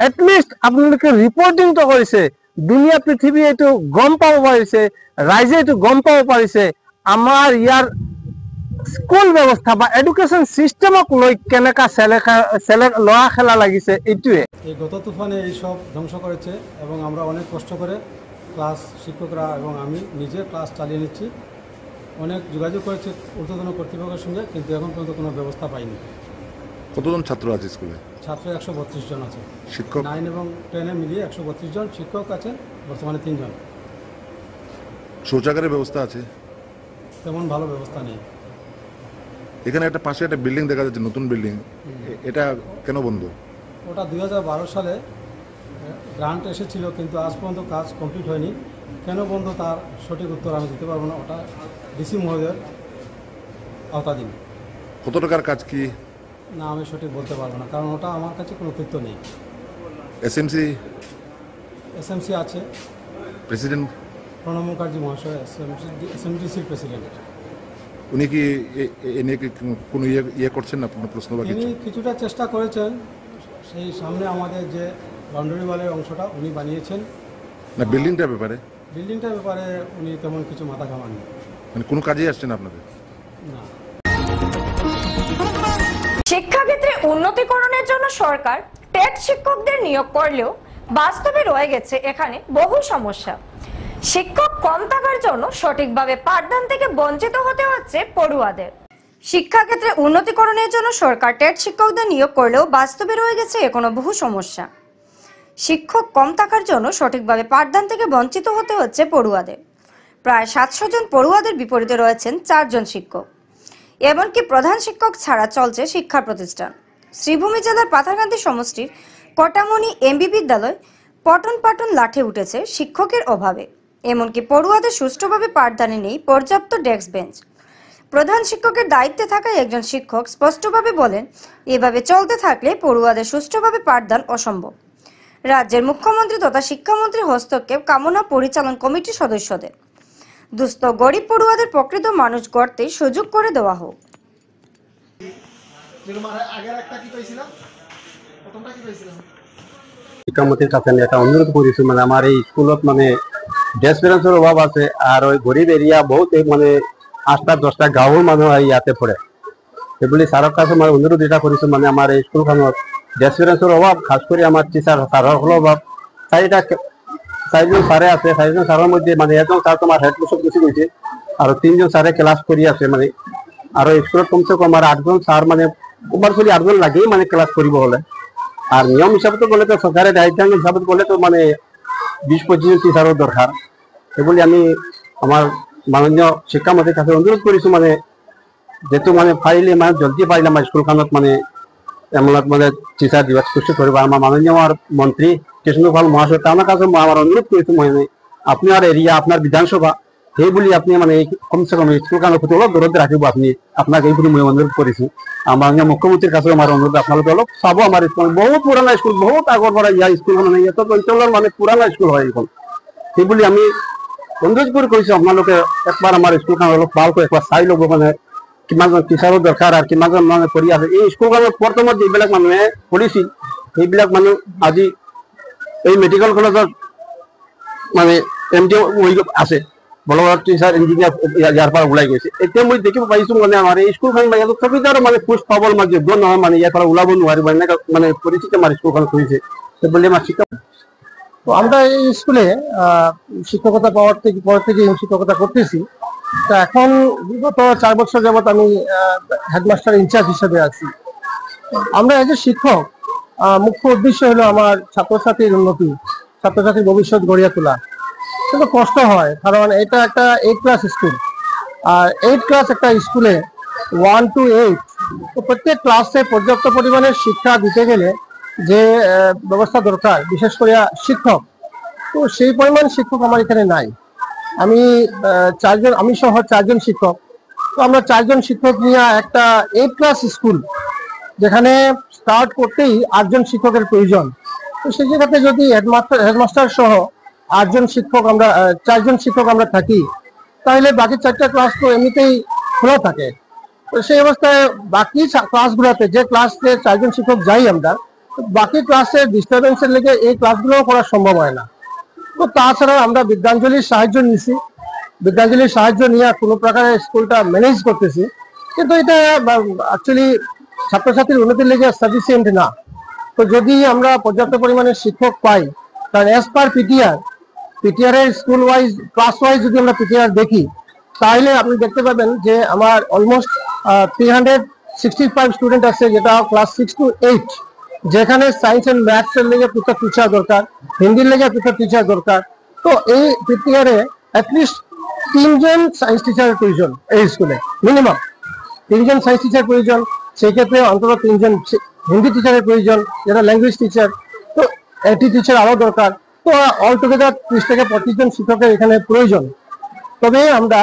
এটলিষ্ট আপোনালোকে ৰিপৰ্টিংটো কৰিছে, দুনিয়া পৃথিৱী এইটো গম পাব পাৰিছে, ৰাইজে এইটো গম পাব পাৰিছে আমাৰ ইয়াৰ স্কুল ব্যৱস্থা বা এডুকেশ্যন সিস্টেমক লৈ কেনেকা লড়া খেলা লাগিছে এইটোৱে। এই গত তুফানে এইসব ধ্বংস করেছে এবং আমরা অনেক কষ্ট করে ক্লাস শিক্ষকরা এবং আমি নিজে ক্লাস চালিয়ে নিচ্ছি। অনেক যোগাযোগ করেছে ঊর্ধ্বতন কর্তৃপক্ষের সঙ্গে, কিন্তু এখন পর্যন্ত কোনো ব্যবস্থা পাইনি। কতজন ছাত্র আছে স্কুলে? ছাত্র 132 জন আছে। শিক্ষক 9 এবং 10 মিলিয়ে 132 জন। শিক্ষক আছে বর্তমানে 3 জন। শৌচাগারের ব্যবস্থা আছে? তেমন ভালো ব্যবস্থা নেই। এখানে একটা পাশে একটা বিল্ডিং দেখা যাচ্ছে, নতুন বিল্ডিং, এটা কেন বন্ধ? ওটা 2012 সালে গ্রান্ট এসেছিল, কিন্তু আজ পর্যন্ত কাজ কমপ্লিট হয়নি। কেন বন্ধ তার সঠিক উত্তর আমি দিতে পারবো না। ওটা ডিসি মহোদয়ের আওতাধীন। কত টাকার কাজ কি? না, আমি সঠিক বলতে পারবো না, কারণ ওটা আমার কাছে কোনো তথ্য নেই। এসএমসি আছে, প্রেসিডেন্ট প্রণব মুখার্জি মহাশয় এসএমডিসির প্রেসিডেন্ট। উনি কি এ নিয়ে কি কোনো ইয়ে করছেন না, কোনো প্রশ্ন বা তিনি কিছু? কিছুটা চেষ্টা করেছেন। সেই সামনে আমাদের যে বাউন্ডারি ওয়ালের অংশটা উনি বানিয়েছেন। না, বিল্ডিংটার ব্যাপারে? বিল্ডিংটার ব্যাপারে উনি তেমন কিছু মাথা ঘামাননি। মানে কোনো কাজেই আসছেন আপনাদের? না। শিক্ষাক্ষেত্রে উন্নতিকরণের জন্য সরকার টেট শিক্ষকদের নিয়োগ করলেও বাস্তবে রয়ে গেছে এখানে বহু সমস্যা। শিক্ষক কম থাকার জন্য সঠিকভাবে পাঠদান থেকে বঞ্চিত হতে হচ্ছে পড়ুয়াদের। শিক্ষাক্ষেত্রে উন্নতিকরণের জন্য সরকার টেট শিক্ষকদের নিয়োগ করলেও বাস্তবে রয়ে গেছে এখনো বহু সমস্যা। শিক্ষক কম থাকার জন্য সঠিকভাবে পাঠদান থেকে বঞ্চিত হতে হচ্ছে পড়ুয়াদের। প্রায় 700 জন পড়ুয়াদের বিপরীতে রয়েছেন 4 জন শিক্ষক। এমনকি প্রধান শিক্ষক ছাড়া চলছে শিক্ষা প্রতিষ্ঠান। শ্রীভূমি জেলার পাথারকান্দি সমষ্টির কটামণি এমবি বিদ্যালয় পঠন পাঠন লাঠে উঠেছে শিক্ষকের অভাবে। এমনকি পড়ুয়াদের সুষ্ঠুভাবে পাঠদানে নেই পর্যাপ্ত ডেস্ক বেঞ্চ। প্রধান শিক্ষকের দায়িত্বে থাকা একজন শিক্ষক স্পষ্টভাবে বলেন, এভাবে চলতে থাকলে পড়ুয়াদের সুষ্ঠুভাবে পাঠদান অসম্ভব। রাজ্যের মুখ্যমন্ত্রী তথা শিক্ষামন্ত্রী হস্তক্ষেপ কামনা পরিচালন কমিটির সদস্যদের। দুস্থ গরিব পড়ুয়াদের প্রকৃত মানুষ গড়তে সুযোগ করে দেওয়া হোক। শিক্ষামন্ত্রীর কাছে আমি একটা অনুরোধ করেছি, মানে আমার এই স্কুলত মানে ডেস্ক বেঞ্চের অভাব আছে, আর ওই গরিব এরিয়া বহুত মানে 8টা 10টা গাঁৱৰ মানুহ ইয়াতে পড়ে। সেইবুলি ছাৰৰ কাছে মই অনুৰোধ এটা কৰিছো, মানে আমাৰ এই স্কুলখনত ডেস্ক বেঞ্চৰ অভাৱ, খাস কৰি আমাৰ টিচাৰ ছাৰসকলৰ অভাৱ। 4জন ছাৰে আছে, 4জন ছাৰৰ মধ্যে মানে এজন ছাৰ তোমাৰ হেড মাষ্টৰ গুচি গৈছে আৰু 3জন ছাৰে ক্লাছ কৰি আছে মানে। আৰু স্কুলত কমসে কম আমাৰ 8জন ছাৰ মানে কম্পালসরি 8জন লাগেই মানে ক্লাছ কৰিব হলে। আর নিয়ম হিসাবে তো বলে তো সরকারের দায়িত্ব হিসাবে বলে তো মানে 20-25 জন টিচারও দরকার। এগুলি আমি আমার মাননীয় শিক্ষামন্ত্রীর কাছে অনুরোধ করেছি, মানে যেহেতু মানে পাইলে মানে জলদি পাইলে আমার স্কুলখানত মানে এমন মানে টিচার দিবস সৃষ্টি করব। আমার মাননীয় আমার মন্ত্রী কৃষ্ণপাল মহাশয় তার কাছে আমার অনুরোধ করেছি, মানে আপনার এরিয়া আপনার বিধানসভা সেইবুলি আপনি মানে কমসে কম স্কুলখানের প্রতি অলপ দূরত্ব রাখিব। আপনি আপনাকে এইবুলি মই অনুরোধ করেছি। আমার মুখ্যমন্ত্রীর কাছে আমার অনুরোধ আপনাদের অলপ চাব। আমার স্কুল বহুত পুরানা স্কুল, বহুত আগর পরে ইয়া স্কুল মানে এত অঞ্চলের মানে পুরানা স্কুল হয় এখন। সেইবুলি আমি অনুরোধ করে কইছি আপনাদের একবার আমার স্কুলখান অলপ ভালকৈ একবার চাই লব, মানে কিমানজন টিচারও দরকার আর কিমানজন মানে পড়ি আছে। এই স্কুলখনত বর্তমান যিবিলাক মানুহে পঢ়িছিল সেইবিলাক মানুহ আজি এই মেডিকেল কলেজত মানে এমটি আছে, বড় বড় টিচার ইঞ্জিনিয়ার ইয়াৰ পৰা ওলাই গৈছে। এতিয়া মই দেখিব পাইছো মানে আমাৰ এই স্কুলখন সুবিধাৰ মানে খোজ পাবৰ মানে যোগ্য নহয়, মানে ইয়াৰ পৰা ওলাব নোৱাৰিব এনেকা মানে পৰিস্থিতি আমাৰ স্কুলখন কৰিছে। সেইবুলি আমাৰ শিক্ষা তো আমরা এই স্কুলে শিক্ষকতা পাওয়ার থেকে শিক্ষকতা করতেছি। তো এখন বিগত 4 বছর যাবত আমি হেডমাস্টার ইনচার্জ হিসেবে আছি। আমরা এজ এ শিক্ষক মুখ্য উদ্দেশ্য হলো আমার ছাত্রছাত্রীর উন্নতি, ছাত্রছাত্রীর ভবিষ্যৎ গড়িয়ে তোলা। কিন্তু কষ্ট হয়, কারণ এটা একটা 8 ক্লাস স্কুল। আর 8 ক্লাস একটা স্কুলে 1 to 8, তো প্রত্যেক ক্লাসে পর্যাপ্ত পরিমাণের শিক্ষা দিতে গেলে যে ব্যবস্থা দরকার, বিশেষ করে শিক্ষক, তো সেই পরিমাণ শিক্ষক আমার এখানে নাই। আমি সহ 4জন শিক্ষক। তো আমরা 4জন শিক্ষক নিয়ে একটা 8 ক্লাস স্কুল, যেখানে স্টার্ট করতেই 8জন শিক্ষকের প্রয়োজন। তো সেই জায়গাতে যদি হেডমাস্টার সহ 8জন শিক্ষক আমরা 4জন শিক্ষক আমরা থাকি, তাহলে বাকি 4টা ক্লাস তো এমনিতেই খোলা থাকে। তো সেই অবস্থায় বাকি ক্লাসগুলোতে যে ক্লাসে 4জন শিক্ষক যাই আমরা, বাকি ক্লাসে ডিস্টারবেন্সের লেগে এই ক্লাসগুলো করা সম্ভব হয় না। তো তাছাড়া আমরা বিদ্যাঞ্জলির সাহায্য নিয়েছি। বিদ্যাঞ্জলির সাহায্য নিয়ে কোনো প্রকারে স্কুলটা ম্যানেজ করতেছি। কিন্তু এটা অ্যাকচুয়ালি ছাত্রছাত্রীর উন্নতির লেগে সাফিসিয়েন্ট না। তো যদি আমরা পর্যাপ্ত পরিমাণে শিক্ষক পাই, কারণ অ্যাজ পার পিটিআর এর স্কুল ওয়াইজ ক্লাস ওয়াইজ যদি আমরা পিটিআর দেখি, তাহলে আপনি দেখতে পাবেন যে আমার অলমোস্ট 365 স্টুডেন্ট আছে, যেটা ক্লাস 6 to 8, যেখানে সায়েন্স এন্ড ম্যাথস এর লেগে পৃথক টিচার দরকার, হিন্দির লেগে পৃথক টিচার দরকার। তো এই পিটিআর এ অ্যাটলিস্ট 3 জন সায়েন্স টিচারের প্রয়োজন, এই স্কুলে মিনিমাম 3 জন সায়েন্স টিচার প্রয়োজন। সেই ক্ষেত্রে অন্তত 3 জন হিন্দি টিচারের প্রয়োজন, যেটা ল্যাঙ্গুয়েজ টিচার। তো এটি টিচার আরও দরকার। তো অল টুগেদার 30 থেকে 35 জন শিক্ষকের এখানে প্রয়োজন। তবে আমরা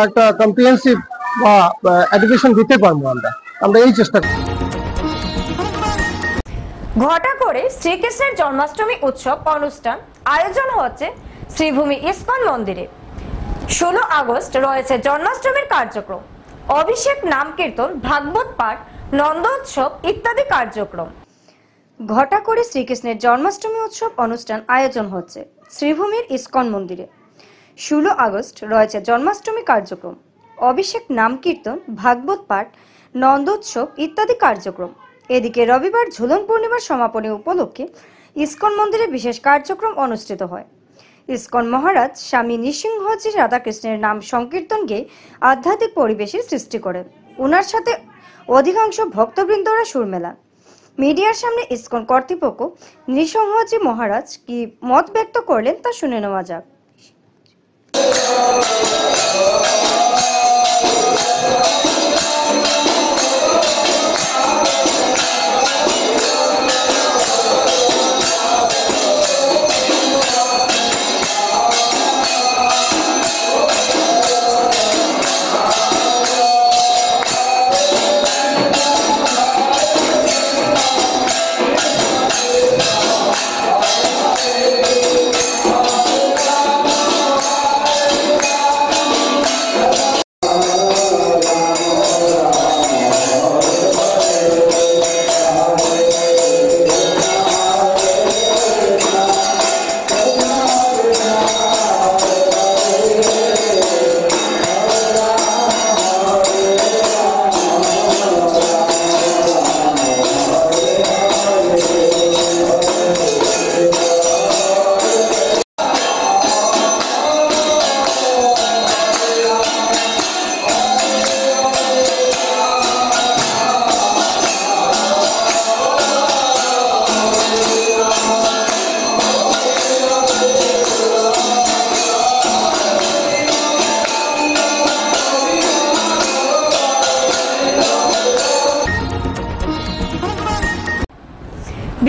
একটা কম্প্রিহেন্সিভ বা এডুকেশন দিতে পারবো। আমরা এই চেষ্টা করি। ঘটা করে শ্রীকৃষ্ণের জন্মাষ্টমী উৎসব অনুষ্ঠান আয়োজন হচ্ছে শ্রীভূমি ইস্কন মন্দিরে। 16 আগস্ট রয়েছে জন্মাষ্টমীর কার্যক্রম, অভিষেক, নাম কীর্তন, ভাগবত পাঠ, নন্দোৎসব ইত্যাদি কার্যক্রম। ঘটা করে শ্রীকৃষ্ণের জন্মাষ্টমী উৎসব অনুষ্ঠান আয়োজন হচ্ছে শ্রীভূমির ইস্কন মন্দিরে। 16 আগস্ট রয়েছে জন্মাষ্টমী কার্যক্রম, অভিষেক, নাম কীর্তন, ভাগবত পাঠ, নন্দোৎসব ইত্যাদি কার্যক্রম। এদিকে রবিবার ঝুলন পূর্ণিমার সমাপনী উপলক্ষে ইস্কন মন্দিরে বিশেষ কার্যক্রম অনুষ্ঠিত হয়। ইস্কন মহারাজ স্বামী নৃসিংহজি রাধাকৃষ্ণের নাম সংকীর্তন গেয়ে আধ্যাত্মিক পরিবেশের সৃষ্টি করেন। ওনার সাথে অধিকাংশ ভক্তবৃন্দরা সুর মেলান। মিডিয়ার সামনে ইস্কন কর্তৃপক্ষ নৃসিংহজি মহারাজ কি মত ব্যক্ত করলেন তা শুনে নেওয়া যাক।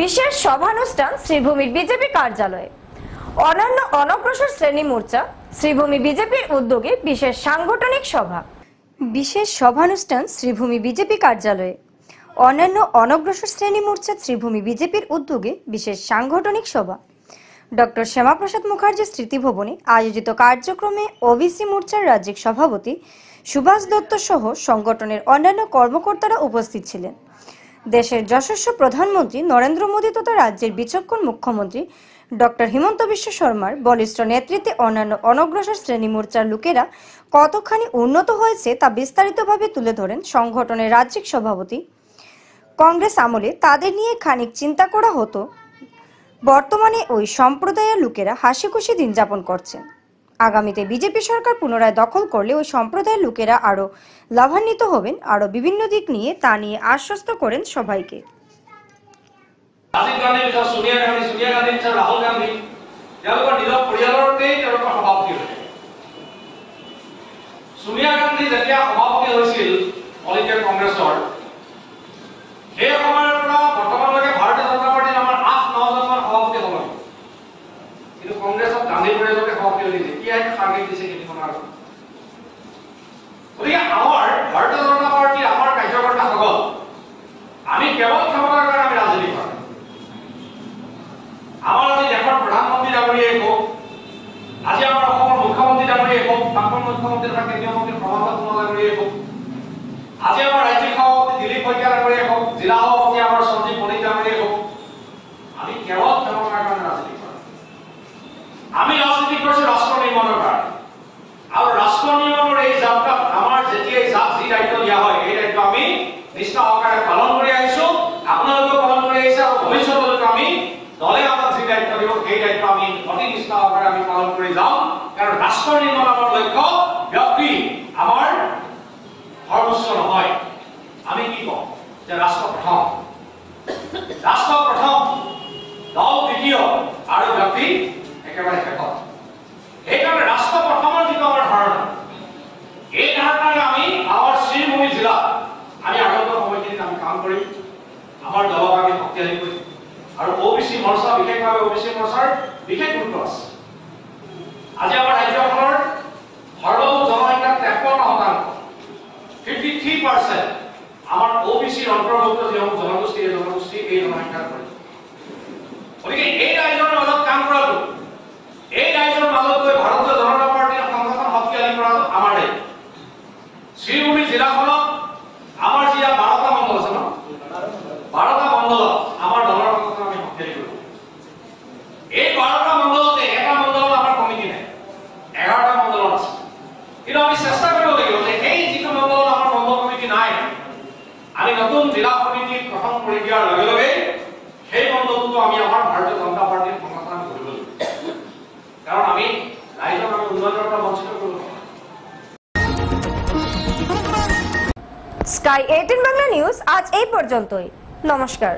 বিশেষ সভানুষ্ঠান শ্রীভূমির বিজেপি কার্যালয়ে। অন্যান্য অনগ্রসর শ্রেণী মোর্চা শ্রীভূমি বিজেপির উদ্যোগে বিশেষ সাংগঠনিক সভা। বিশেষ সভানুষ্ঠান শ্রীভূমি বিজেপি কার্যালয়ে। অন্যান্য অনগ্রসর শ্রেণী মোর্চা শ্রীভূমি বিজেপির উদ্যোগে বিশেষ সাংগঠনিক সভা। ডক্টর শ্যামাপ্রসাদ মুখার্জি স্মৃতি ভবনে আয়োজিত কার্যক্রমে ওবিসি মোর্চার রাজ্যিক সভাপতি সুভাষ দত্ত সহ সংগঠনের অন্যান্য কর্মকর্তারা উপস্থিত ছিলেন। দেশের যশস্বী প্রধানমন্ত্রী নরেন্দ্র মোদী তথা রাজ্যের বিচক্ষণ মুখ্যমন্ত্রী ডক্টর হিমন্ত বিশ্ব শর্মার বলিষ্ঠ নেতৃত্বে অন্যান্য অনগ্রসর শ্রেণী মোর্চার লোকেরা কতখানি উন্নত হয়েছে তা বিস্তারিতভাবে তুলে ধরেন সংগঠনের রাজ্যিক সভাপতি। কংগ্রেস আমলে তাদের নিয়ে খানিক চিন্তা করা হতো, বর্তমানে ওই সম্প্রদায়ের লোকেরা হাসি খুশি দিন যাপন করছেন। আগামীতে বিজেপি সরকার পুনরায় দখল করলে ওই সম্প্রদায়ের লোকেরা আরো লাভান্বিত হবেন, আরো বিভিন্ন দিক নিয়ে তা নিয়ে আশ্বস্ত করেন সবাইকে। রাজীৱ গান্ধী পিছত সোনিয়া গান্ধী পিছত ৰাহুল গান্ধী, তেওঁলোকৰ নিজৰ পৰিয়ালতেই তেওঁলোকৰ সভাপতি হৈছে। সোনিয়া গান্ধী যেতিয়া সভাপতি হৈছিল অল ইণ্ডিয়া কংগ্ৰেছৰ, সেই সময়ৰ পৰা বৰ্তমানলৈকে ভাৰতীয় জনতা পাৰ্টীৰ আমাৰ 8-9জনমান সভাপতি হ'ল। কিন্তু কংগ্ৰেছত গান্ধী পৰিয়ালতে সভাপতি হৈছে, কি এক সাংগীত দিছে কেইদিনমানৰ আগত। গতিকে আমাৰ ভাৰতীয় জনতা পাৰ্টী, আমাৰ কাৰ্যকৰ্তাসকল, আমি কেৱল ক্ষমতাৰ কাৰণে আমি ৰাজনীতি কৰোঁ। আমাৰ আজি দেশৰ প্ৰধানমন্ত্ৰী ডাঙৰীয়াই হওক, আজি আমাৰ অসমৰ মুখ্যমন্ত্ৰী ডাঙৰীয়াই হওক, প্ৰাক্তন মুখ্যমন্ত্ৰী তথা কেন্দ্ৰীয় মন্ত্ৰী প্ৰভাত চন্দ্ৰ ডাঙৰীয়াই হওক, আজি আমাৰ ৰাজ্যিক সভাপতি দিলীপ শইকীয়া ডাঙৰীয়াই হওক, জিলা সভাপতি আমাৰ সঞ্জীৱ মণিক ডাঙৰীয়াই হওক, আমি কেৱল ক্ষমতাৰ কাৰণে ৰাজনীতি কৰোঁ। আমি ৰাজনীতি কৰিছোঁ ৰাষ্ট্ৰ নিৰ্মাণৰ কাৰণে। আৰু ৰাষ্ট্ৰ নিৰ্মাণৰ এই যাত্ৰাত আমাৰ যেতিয়াই জাক যি দায়িত্ব দিয়া হয় এই দায়িত্ব আমি নিষ্ঠা সহকাৰে পালন কৰি আহিছো, আপোনালোকেও পালন কৰি আহিছে আৰু ভৱিষ্যতলৈকে আমি দলে আমাক যি দায়িত্ব দিব সেই দায়িত্ব আমি অতি নিষ্ঠা সহকাৰে আমি পালন কৰি যাম। কাৰণ ৰাষ্ট্ৰ নিৰ্মাণ আমাৰ লক্ষ্য, ব্যক্তি আমাৰ সৰ্বোচ্চ নহয়। আমি কি কওঁ যে ৰাষ্ট্ৰ প্ৰথম, ৰাষ্ট্ৰ প্ৰথম, দল দ্বিতীয় আৰু ব্যক্তি একেবাৰে শেষত। সেইকাৰণে ৰাষ্ট্ৰ প্ৰথমৰ যিটো আমাৰ ধাৰণা, এই ধাৰণাৰে আমি আমাৰ শ্ৰীভূমি জিলা আমি আগন্তুক সময়খিনিত আমি কাম কৰিম, আমাৰ দলক আমি শক্তিশালী কৰিম। আৰু OBC মৰ্চা, বিশেষভাৱে OBC মৰ্চাৰ বিশেষ গুৰুত্ব আছে। আজি আমাৰ ৰাজ্যখনৰ সৰ্বমুঠ জনসংখ্যাৰ 53%, 53% আমাৰ OBCৰ অন্তৰ্ভুক্ত যিসমূহ জনগোষ্ঠী, এই জনগোষ্ঠী এই জনসংখ্যাৰ পৰে। গতিকে এই ৰাইজৰ মাজত কাম কৰাটো, এই ৰাইজৰ মাজত গৈ ভাৰতীয় জনতা পাৰ্টীৰ সংগঠন শক্তিশালী কৰাটো আমাৰ দায়িত্ব। শ্ৰীভূমি জিলাখনত আমাৰ যি 12টা মণ্ডল আছে ন, 12টা মণ্ডলত আমাৰ দলৰ সংগঠন আমি শক্তিশালী কৰিব। এই 12টা মণ্ডলতে এটা মণ্ডলত আমাৰ কমিটি নাই, 11টা মণ্ডলত আছে। কিন্তু আমি চেষ্টা কৰিব লাগিব যে সেই যিটো মণ্ডলত আমাৰ মণ্ডল কমিটি নাই, আমি নতুন জিলা সমিতি গঠন কৰি দিয়াৰ লগে লগে সেই মণ্ডলটো আমি আমাৰ ভাৰতীয় জনতা পাৰ্টীৰ সংগঠন কৰিব লাগিব। কাৰণ আমি ৰাইজক আমি উন্নয়নৰ পৰা বঞ্চিত কৰিব নোৱাৰোঁ। স্কাই 18 বাংলা নিউজ আজ এই পর্যন্তই। নমস্কার।